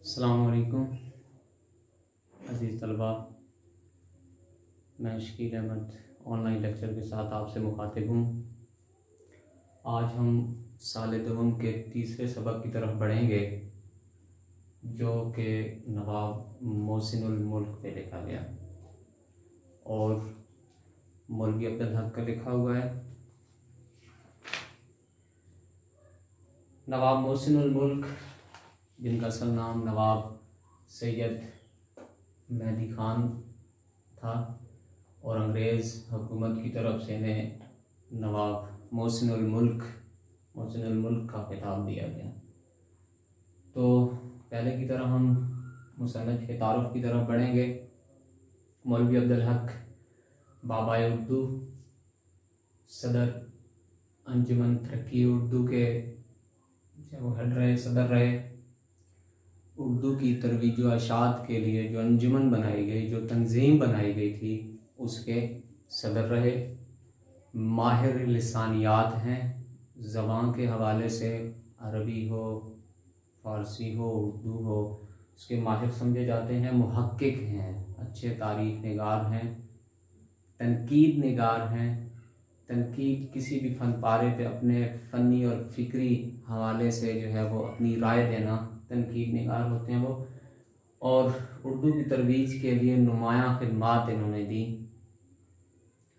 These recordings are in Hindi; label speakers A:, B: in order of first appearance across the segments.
A: अस्सलाम वालेकुम अज़ीज़ तलबा, मैं शकील अहमद ऑनलाइन लेक्चर के साथ आपसे मुखातिब हूँ। आज हम साल दोम के तीसरे सबक की तरफ बढ़ेंगे जो कि नवाब मोहसिनुल मुल्क पे लिखा गया और मौलवी अब्दुल हक का लिखा हुआ है। नवाब मोहसिनुल मुल्क, जिनका असल नाम नवाब सैयद मेहदी ख़ान था और अंग्रेज़ हुकूमत की तरफ से इन्हें नवाब मोहसिनुल मुल्क का खिताब दिया गया। तो पहले की तरह हम मुसन्निफ़ के तारुफ़ की तरफ बढ़ेंगे। मौलवी अब्दुल हक बाबाए उर्दू, सदर अंजुमन तरक्की उर्दू के वो सदर रहे। उर्दू की तरवीज व इशाअत के लिए जो अंजुमन बनाई गई, जो तंजीम बनाई गई थी, उसके सदर रहे। माहिर लिसानियात हैं, ज़बान के हवाले से अरबी हो, फ़ारसी हो, उर्दू हो, उसके माहिर समझे जाते हैं। मुहक्किक हैं, अच्छे तारीख़ निगार हैं, तनकीद निगार हैं। तनकीद किसी भी फ़न पारे पे अपने फ़नी और फ़िक्री हवाले से जो है वो अपनी राय देना, तनकीद निगार होते हैं वो। और उर्दू की तरवीज के लिए नुमायाँ खिदमात इन्होंने दी।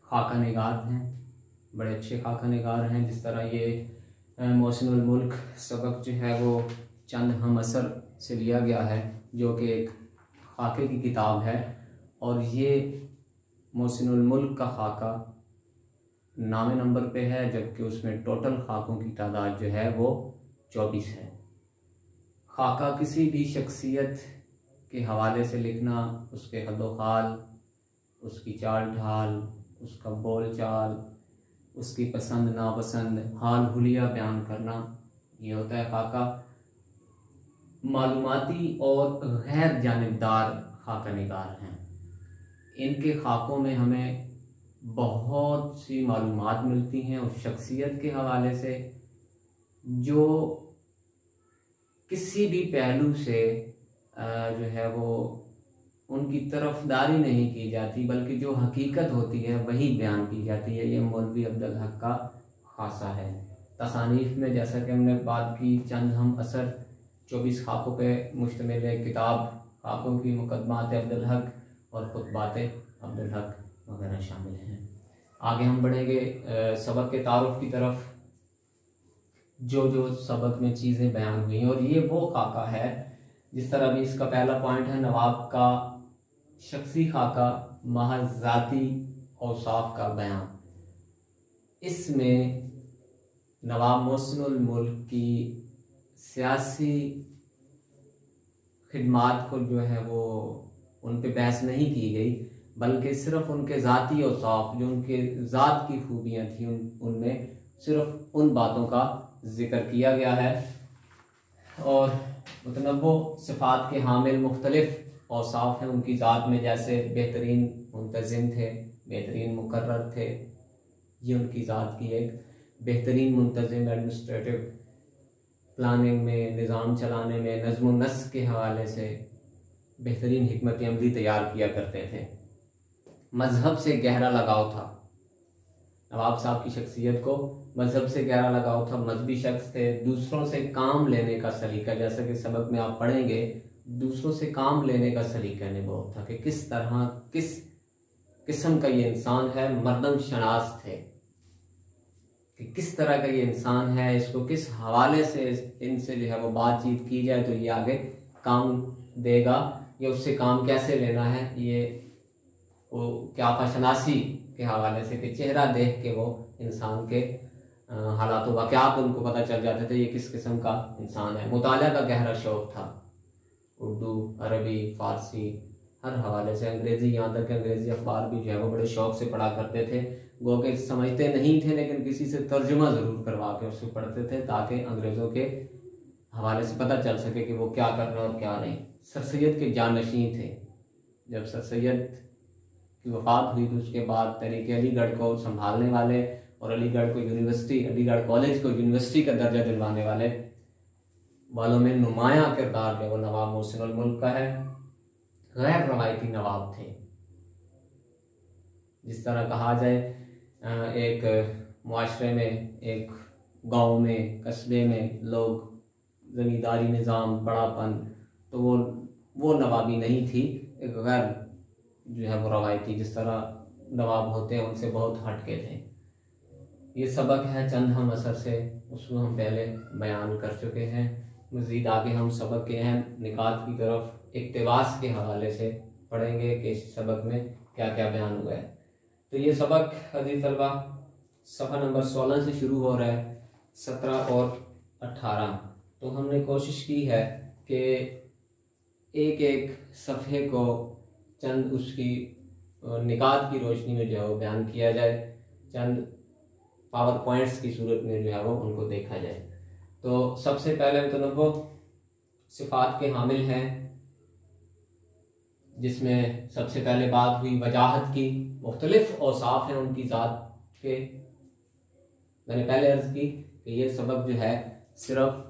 A: खाका निगार हैं, बड़े अच्छे खाका निगार हैं। जिस तरह ये मोहसिनुल मुल्क सबक जो है वो चंद हम असर से लिया गया है, जो कि एक खाके की किताब है, और ये मोहसिनुल मुल्क का खाका नामे नंबर पे है, जबकि उसमें टोटल खाकों की तादाद जो है वो 24 है। खाका किसी भी शख्सियत के हवाले से लिखना, उसके हदोखाल, उसकी चाल ढाल, उसका बोल चाल, उसकी पसंद नापसंद, हाल हुलिया बयान करना, ये होता है खाका। मालूमाती और गैर जानिबदार खाका निगार हैं। इनके खाकों में हमें बहुत सी मालूमात मिलती हैं उस शख्सियत के हवाले से जो किसी भी पहलू से जो है वो उनकी तरफदारी नहीं की जाती, बल्कि जो हकीकत होती है वही बयान की जाती है। ये मौलवी अब्दुल हक का खासा है। तसानीफ में जैसा कि हमने बात की, चंद हम असर 24 खाकों पे मुश्तमिल है किताब। खाकों की मुकदमात अब्दुल हक और खुतबात अब्दुल हक वगैरह शामिल हैं। आगे हम बढ़ेंगे सबक के तारुफ की तरफ, जो सबक में चीज़ें बयान हुई हैं। और ये वो खाका है, जिस तरह भी इसका पहला पॉइंट है, नवाब का शख्सी खाका महज ज़ाती औसाफ का बयान। इसमें नवाब मोहसिनुल मुल्क की सियासी खिदमात को जो है वो उन पे बहस नहीं की गई, बल्कि सिर्फ उनके ज़ाती औसाफ, जो उनके ज़ात की खूबियाँ थी, उनमें सिर्फ उन बातों का ज़िक्र किया गया है। और मुतनव्वो सिफ़ात के हामिल मुख्तलिफ औसाफ हैं उनकी ज़ात में, जैसे बेहतरीन मुंतज़िम थे, बेहतरीन मुकर्रर थे। ये उनकी ज़ात की एक बेहतरीन मुंतज़िम, एडमिनिस्ट्रेटिव प्लानिंग में, निज़ाम चलाने में, नज़्म व नस्क़ के हवाले से बेहतरीन हिकमत अमली तैयार किया करते थे। मज़हब से गहरा लगाव था नवाब साहब की शख्सियत को, मज़हब से गहरा लगाव था। मजहबी शख्स थे। दूसरों से काम लेने का सलीका, जैसा कि सबक में आप पढ़ेंगे, दूसरों से काम लेने का सलीका ने बहुत था कि किस तरह, किस किस्म का ये इंसान है। मर्दम शनास थे कि किस तरह का ये इंसान है, इसको किस हवाले से इनसे जो है वो बातचीत की जाए तो ये आगे काम देगा, या उससे काम कैसे लेना है, ये वो क़ियाफ़ा शनासी के हवाले से कि चेहरा देख के वो इंसान के हालात वाक़यात उनको पता चल जाते थे ये किस किस्म का इंसान है। मुताला का गहरा शौक़ था, उर्दू, अरबी, फ़ारसी हर हवाले से, अंग्रेज़ी, यहाँ तक कि अंग्रेज़ी अखबार भी जो है वो बड़े शौक़ से पढ़ा करते थे। गो के समझते नहीं थे, लेकिन किसी से तर्जुमा ज़रूर करवा के उससे पढ़ते थे, ताकि अंग्रेज़ों के हवाले से पता चल सके कि वो क्या कर रहे हैं और क्या नहीं। सर सैयद के जानशीं थे। जब सर सैयद की वफ़ात हुई तो उसके बाद तहरीक अलीगढ़ को संभालने वाले और अलीगढ़ को यूनिवर्सिटी, अलीगढ़ कॉलेज को यूनिवर्सिटी का दर्जा दिलवाने वाले वालों में नुमायां किरदार जो वो नवाब मोहसिन उल मुल्क का है। गैर रवायती नवाब थे। जिस तरह कहा जाए एक मुआशरे में, एक गांव में, कस्बे में लोग ज़मींदारी निज़ाम, बड़ापन, तो वो नवाबी नहीं थी, एक गैर जो है वो रवायती, जिस तरह नवाब होते हैं उनसे बहुत हटके थे। ये सबक है चंद हम असर से, उसको हम पहले बयान कर चुके हैं। मज़ीद आगे हम सबक के अहम निकात की तरफ इक़्तिबास के हवाले से पढ़ेंगे कि इस सबक में क्या क्या बयान हुआ है। तो ये सबक अज़ीज़ तलबा सफ़ा नंबर 16 से शुरू हो रहा है, 17 और 18। तो हमने कोशिश की है कि एक एक सफ़े को चंद उसकी निकात की रोशनी में जो है वो बयान किया जाए, चंद पावर पॉइंट्स की सूरत में जो है वो उनको देखा जाए। तो सबसे पहले तो सिफ़ात के हामिल हैं, जिसमें सबसे पहले बात हुई वजाहत की। मुख्तलिफ औसाफ हैं उनकी ज़ात के। मैंने पहले अर्ज़ की कि ये सबक जो है सिर्फ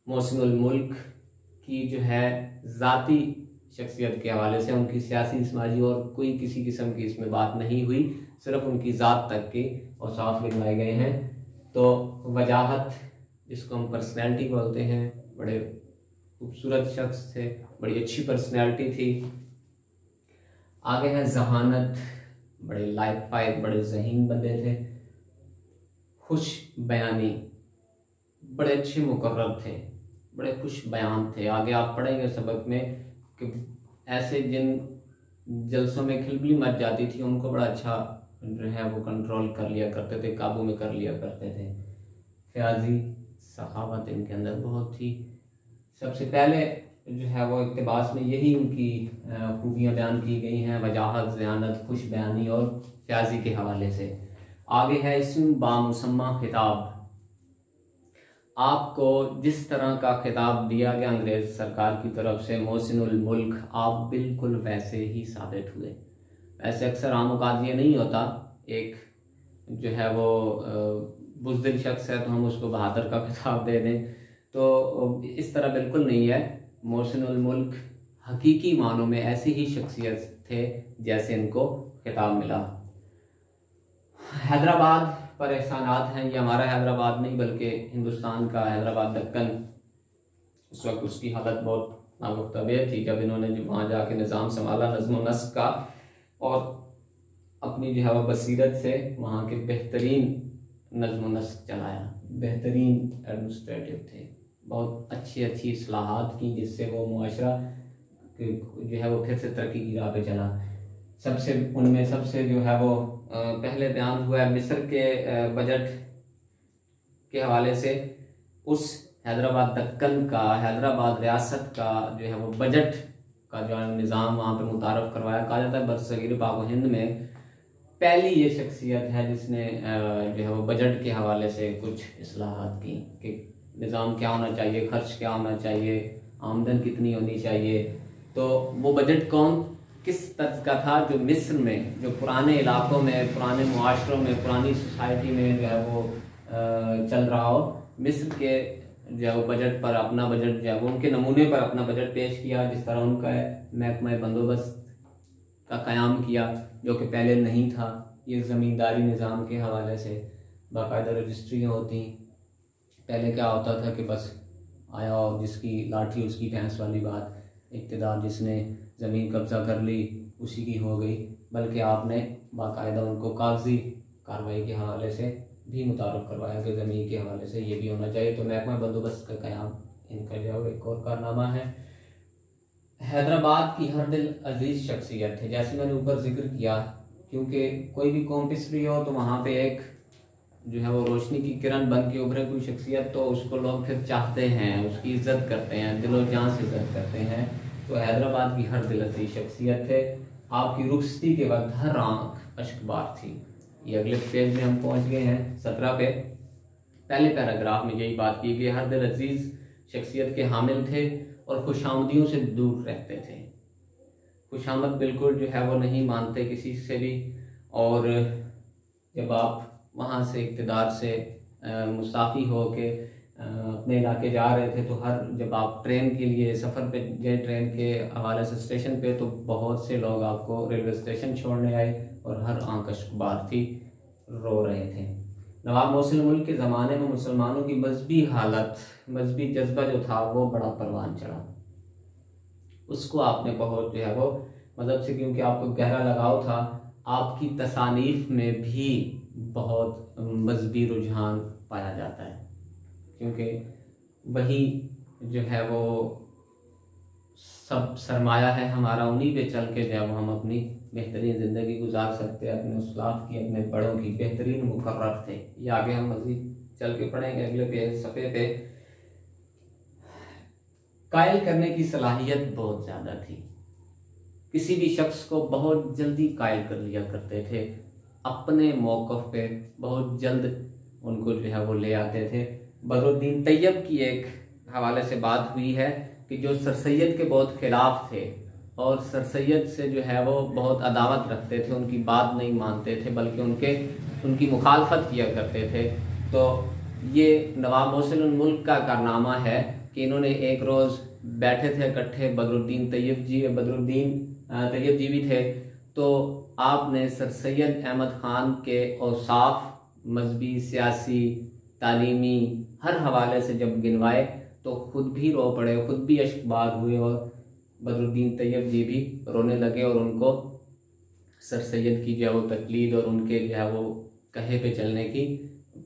A: मोहसिन उल मुल्क की जो है ज़ाती शख्सियत के हवाले से, उनकी सियासी समाजी और कोई किसी किस्म की इसमें बात नहीं हुई, सिर्फ उनकी ज़ात तक के औसाफ गिनवाए गए हैं। तो वजाहत, जिसको हम पर्सनैलिटी बोलते हैं, बड़े खूबसूरत शख्स थे, बड़ी अच्छी पर्सनैलिटी थी। आगे है जहानत, बड़े लायक फायक, बड़े ज़हीन बंदे थे। खुश बयानी, बड़े अच्छे मुकर्रर थे, बड़े खुश बयान थे। आगे आप पढ़ेंगे सबक में कि ऐसे जिन जलसों में खिलबिली मच जाती थी उनको बड़ा अच्छा जो है वो कंट्रोल कर लिया करते थे, काबू में कर लिया करते थे। फ़याज़ी सखावत इनके अंदर बहुत थी। सबसे पहले जो है वो इक़्तिबास में यही उनकी खूबियाँ बयान की गई हैं, वजाहत, ज़यानत, खुश बयानी और फ़याज़ी के हवाले से। आगे है इस्म बामुसम्मा खिताब। आपको जिस तरह का खिताब दिया गया अंग्रेज़ सरकार की तरफ से, मोहसिन उल मुल्क, आप बिल्कुल वैसे ही साबित हुए। ऐसे अक्सर आम औकात ये नहीं होता, एक जो है वो बुज़दिल शख्स है तो हम उसको बहादुर का खिताब दे दें, तो इस तरह बिल्कुल नहीं है। मोहसिन उल मुल्क हकीकी मानों में ऐसी ही शख्सियत थे जैसे इनको खिताब मिला। हैदराबाद पर एहसानात हैं। ये हमारा हैदराबाद नहीं बल्कि हिंदुस्तान का हैदराबाद, दक्कन। उस वक्त उसकी हालत बहुत नामुतबियत थी जब इन्होंने जो वहाँ जाके निज़ाम संभाला नज़्म व नस्क का, और अपनी जो है वो बसीरत से वहाँ के बेहतरीन नज़्म व नस्क चलाया। बेहतरीन एडमिनिस्ट्रेटिव थे, बहुत अच्छी अच्छी इस्लाहात की जिससे वो मुआशरा जो है वो फिर से तरक्की की राह पे चला। उनमें सबसे जो है वो पहले बयान हुआ है मिस्र के बजट के हवाले से। उस हैदराबाद दक्कन का, हैदराबाद रियासत का जो है वो बजट का जो निज़ाम वहाँ पे मुतारफ़ करवाया। कहा जाता है बरसगीर पाक व हिंद में पहली ये शख्सियत है जिसने जो है वो बजट के हवाले से कुछ इस्लाहात की कि निज़ाम क्या होना चाहिए, खर्च क्या होना चाहिए, आमदन कितनी होनी चाहिए। तो वो बजट किस तर्ज का था जो मिस्र में, जो पुराने इलाकों में, पुराने मुआशरों में, पुरानी सोसाइटी में जो है वो चल रहा हो। मिस्र के जो है वो बजट पर अपना बजट जो है वो उनके नमूने पर अपना बजट पेश किया, जिस तरह उनका महकमा बंदोबस्त का क़याम किया जो कि पहले नहीं था। ये ज़मींदारी निज़ाम के हवाले से बाकायदा रजिस्ट्रियाँ होती। पहले क्या होता था कि बस आया और जिसकी लाठी उसकी भैंस वाली बात, इक़्तिदार जिसने ज़मीन कब्ज़ा कर ली उसी की हो गई, बल्कि आपने बाकायदा उनको कागजी कार्रवाई के हवाले से भी मुतारफ़ करवाया कि ज़मीन के हवाले से ये भी होना चाहिए। तो महकमा बंदोबस्त का क़याम इनका जो एक और कारनामा है। हैदराबाद की हर दिल अजीज़ शख्सियत है, जैसे मैंने ऊपर जिक्र किया, क्योंकि कोई भी कौम पिछड़ी हो तो वहाँ पे एक जो है वो रोशनी की किरण बन के उभरे कोई शख्सियत, तो उसको लोग फिर चाहते हैं, उसकी इज्जत करते हैं, दिलो जान से इज्जत करते हैं। तो हैदराबाद की हर दिल अजीज़ शख्सियत है। आपकी रुखसती के वक्त हर आँख अश्कबार थी। ये अगले पेज में हम पहुँच गए हैं 17 पे। पहले पैराग्राफ में यही बात की कि हर दिल अजीज़ शख्सियत के हामिल थे और खुशामदियों से दूर रहते थे। खुशामद बिल्कुल जो है वो नहीं मानते किसी से भी, और जब आप वहाँ से इक़्तिदार से मुसाफ़ी हो के अपने इलाके जा रहे थे तो जब आप ट्रेन के लिए सफ़र पे गए ट्रेन के हवाले से स्टेशन पे, तो बहुत से लोग आपको रेलवे स्टेशन छोड़ने आए और हर आंख अश्कबार थी, रो रहे थे। नवाब मोहसिन मुल्क के ज़माने में मुसलमानों की मजहबी हालत, मजहबी जज्बा जो था वो बड़ा परवान चढ़ा। उसको आपने बहुत जो है वो मज़हब से, क्योंकि आपको गहरा लगाव था, आपकी तसानीफ में भी बहुत मजहबी रुझान पाया जाता है, क्योंकि वही जो है वो सब सरमाया है हमारा, उन्हीं पे चल के जो है वो हम अपनी बेहतरीन ज़िंदगी गुजार सकते हैं। अपने उस्ताद की, अपने बड़ों की बेहतरीन मुकर्रर थे। ये आगे हम मज़ीद चल के पढ़ेंगे अगले सफ़े पे। कायल करने की सलाहियत बहुत ज़्यादा थी, किसी भी शख्स को बहुत जल्दी कायल कर लिया करते थे, अपने मौक़िफ़ पे बहुत जल्द उनको जो है वो ले आते थे। बदरुद्दीन तैयब की एक हवाले से बात हुई है कि जो सर सैयद के बहुत खिलाफ थे और सर सैयद से जो है वो बहुत अदावत रखते थे, उनकी बात नहीं मानते थे, बल्कि उनकी मुखालफत किया करते थे। तो ये नवाब मोहसिन मुल्क का कारनामा है कि इन्होंने एक रोज़ बैठे थे इकट्ठे, बदरुद्दीन तैयब जी भी थे, तो आपने सर सैयद अहमद ख़ान के औसाफ, मजहबी, सियासी, तालीमी हर हवाले से जब गिनवाए तो खुद भी रो पड़े, खुद भी अश्कबार हुए और बदरुद्दीन तैयब जी भी रोने लगे और उनको सर सैयद की जो है वो तकलीद और उनके जो है वो कहे पे चलने की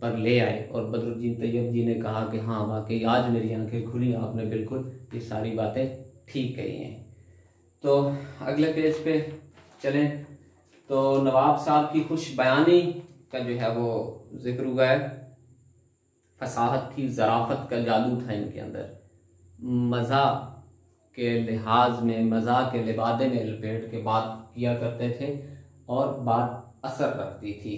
A: पर ले आए। और बदरुद्दीन तैयब जी ने कहा कि हाँ वाकई आज मेरी आंखें खुली, आपने बिल्कुल ये सारी बातें ठीक कही हैं। तो अगले पेज पे चलें तो नवाब साहब की खुश बयानी का जो है वो जिक्र हुआ है। फसाहत थी, ज़राफ़त का जादू था इनके अंदर, मज़ा के लिहाज में, मज़ा के लिबादे में लपेट के बात किया करते थे और बात असर रखती थी।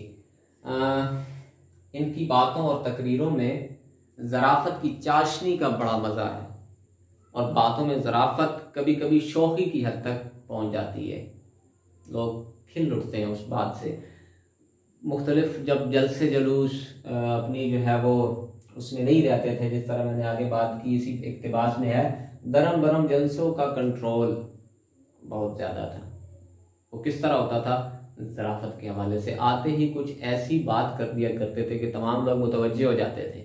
A: इनकी बातों और तकरीरों में ज़राफ़त की चाशनी का बड़ा मज़ा है और बातों में ज़राफ़त कभी कभी शौक़ी की हद तक पहुँच जाती है, लोग खिल उठते हैं उस बात से। मुख्तलिफ जब जलसे जुलूस अपनी जो है वो उसमें नहीं रहते थे, जिस तरह मैंने आगे बात की इसी इक़्तिबास में है, दरम बरम जलसों का कंट्रोल बहुत ज़्यादा था। वो किस तरह होता था? ज़राफ़त के हवाले से आते ही कुछ ऐसी बात कर दिया करते थे कि तमाम लोग मुतवज्जे हो जाते थे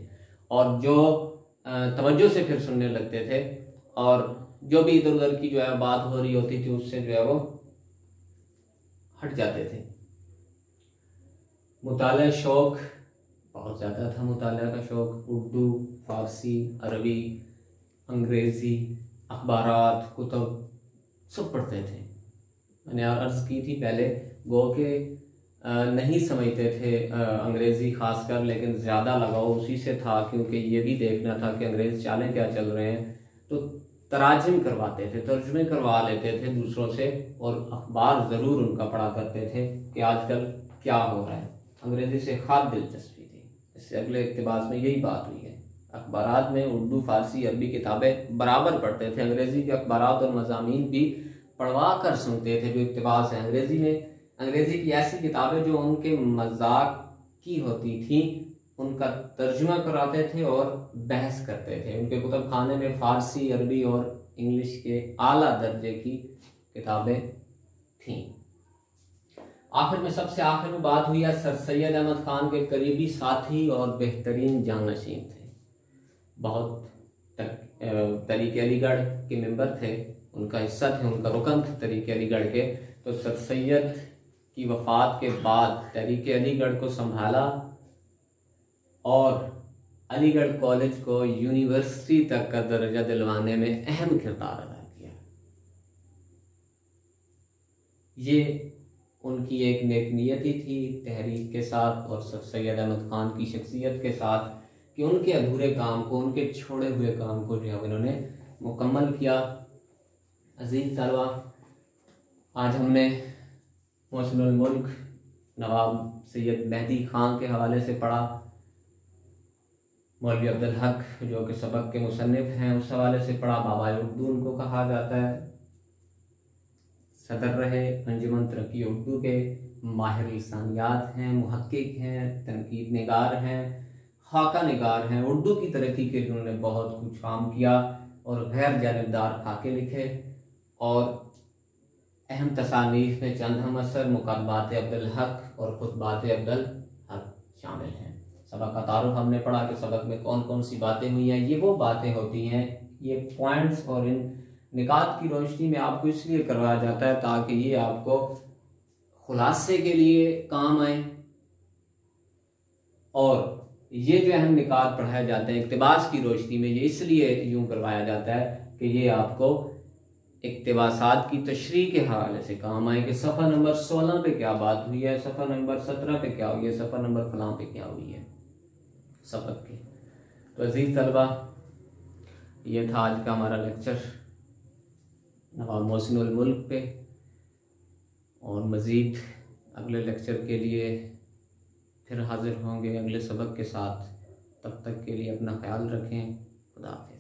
A: और जो तवज्जो से फिर सुनने लगते थे और जो भी इधर उधर की जो है बात हो रही होती थी उससे जो है वो हट जाते थे। मुताला शौक़ बहुत ज़्यादा था, मुताला का शौक़, उर्दू, फ़ारसी, अरबी, अंग्रेज़ी, अखबारात, कुतुब सब पढ़ते थे। मैंने अर्ज़ की थी पहले, गो के नहीं समझते थे अंग्रेज़ी ख़ासकर, लेकिन ज़्यादा लगाव उसी से था क्योंकि ये भी देखना था कि अंग्रेज़ चालें क्या चल रहे हैं, तो तराजिम करवाते थे, तर्जुमे करवा लेते थे दूसरों से और अखबार ज़रूर उनका पढ़ा करते थे कि आजकल क्या हो रहा है। अंग्रेज़ी से ख़ास दिलचस्पी थी। इससे अगले इक़्तिबास में यही बात हुई है। अखबारात में उर्दू, फ़ारसी, अरबी किताबें बराबर पढ़ते थे, अंग्रेज़ी के अखबारात और मज़ामीन भी पढ़वा कर सुनते थे। जो इक़्तिबास है अंग्रेज़ी की ऐसी किताबें जो उनके मजाक की होती थी उनका तर्जुमा कराते थे और बहस करते थे। उनके कुतुब खाने में फ़ारसी, अरबी और इंग्लिश के आला दर्जे की किताबें थीं। आखिर में सबसे आखिर में बात हुई है, सर सैयद अहमद ख़ान के करीबी साथी और बेहतरीन जानशीन थे, बहुत तरीके अलीगढ़ के मेंबर थे, उनका हिस्सा थे, उनका रुकन थे तरीके अलीगढ़ के। तो सर सैयद की वफ़ात के बाद तरीके अलीगढ़ को संभाला और अलीगढ़ कॉलेज को यूनिवर्सिटी तक का दर्जा दिलवाने में अहम किरदार अदा किया। ये उनकी एक नेक नियति थी तहरीक के साथ और सर सैयद अहमद ख़ान की शख्सियत के साथ कि उनके अधूरे काम को, उनके छोड़े हुए काम को जो है इन्होंने मुकम्मल किया। अजीज़ तलबा, आज हमने मोहसिनुल मुल्क नवाब सैयद मेहदी ख़ान के हवाले से पढ़ा। मौलवी अब्दुल हक जो कि सबक के मुसन्निफ़ हैं उस हवाले से पढ़ा। बाबा उर्दू उनको कहा जाता है, सदर रहे अंजुमन तरक्की उर्दू के, माहिर लिसानियात हैं, मुहक्किक हैं, तनकीद निगार हैं, खाका निगार हैं। उर्दू की तरक्की के लिए उन्होंने बहुत कुछ काम किया और गैर जानिबदार खाके लिखे और अहम तसानीफ में चंद हम असर, मुकतबात अब्दुल हक और खुतबात अब्दुल हक शामिल हैं। सबक का तारुफ हमने पढ़ा कि सबक में कौन कौन सी बातें हुई हैं। ये वो बातें होती हैं, ये पॉइंट्स और इन निकात की रोशनी में आपको इसलिए करवाया जाता है ताकि ये आपको खुलासे के लिए काम आए और ये जो अहम निकात पढ़ाए जाते हैं इक्तिबास की रोशनी में, ये इसलिए यूं करवाया जाता है कि ये आपको इक्तिबासात की तशरीह के हवाले से काम आए कि सफ़ा नंबर 16 पे क्या बात हुई है, सफ़ा नंबर 17 पे क्या हुई है, सफ़ा नंबर फलां पे क्या हुई है सबक के। तो अजीज़ तलबा, ये था आज का हमारा लेक्चर नवाब मोहसिनुल मुल्क पे, और मज़ीद अगले लेक्चर के लिए फिर हाज़िर होंगे अगले सबक के साथ। तब तक के लिए अपना ख्याल रखें। खुदा हाफ़िज़।